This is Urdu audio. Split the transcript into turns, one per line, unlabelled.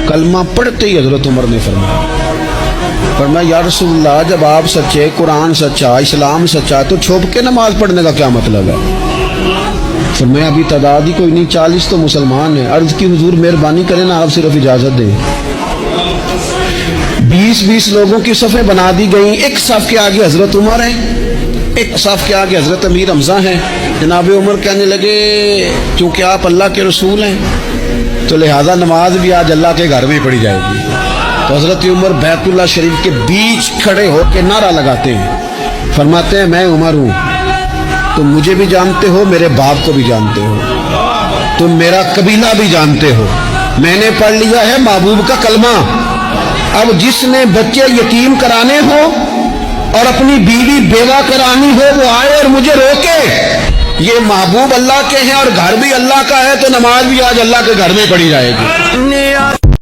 کلمہ پڑھتے ہی حضرت عمر نے فرمایا یا رسول اللہ جب آپ سچے، قرآن سچا، اسلام سچا، تو چھپ کے نماز پڑھنے کا کیا مطلب ہے؟ فرمایا ابھی تعداد ہی کوئی نہیں، 40 تو مسلمان ہیں۔ عرض کی حضور مہربانی کریں نا، آپ صرف اجازت دیں۔ 20 لوگوں کی صفیں بنا دی گئیں، ایک صف کے آگے حضرت عمر ہیں، ایک صف کے آگے حضرت امیر حمزہ ہیں۔ جناب عمر کہنے لگے چونکہ آپ اللہ کے رسول ہیں تو لہٰذا نماز بھی آج اللہ کے گھر میں پڑھی جائے گی۔ تو حضرت عمر بیت اللہ شریف کے بیچ کھڑے ہو کے نعرہ لگاتے ہیں، فرماتے ہیں میں عمر ہوں، تم مجھے بھی جانتے ہو، میرے باپ کو بھی جانتے ہو، تم میرا قبیلہ بھی جانتے ہو، میں نے پڑھ لیا ہے محبوب کا کلمہ۔ اب جس نے بچے یتیم کرانے ہو اور اپنی بیوی بیوہ کرانی ہو وہ آئے اور مجھے روکے۔ یہ محبوب اللہ کے ہیں اور گھر بھی اللہ کا ہے، تو نماز بھی آج اللہ کے گھر میں پڑھی جائے گی۔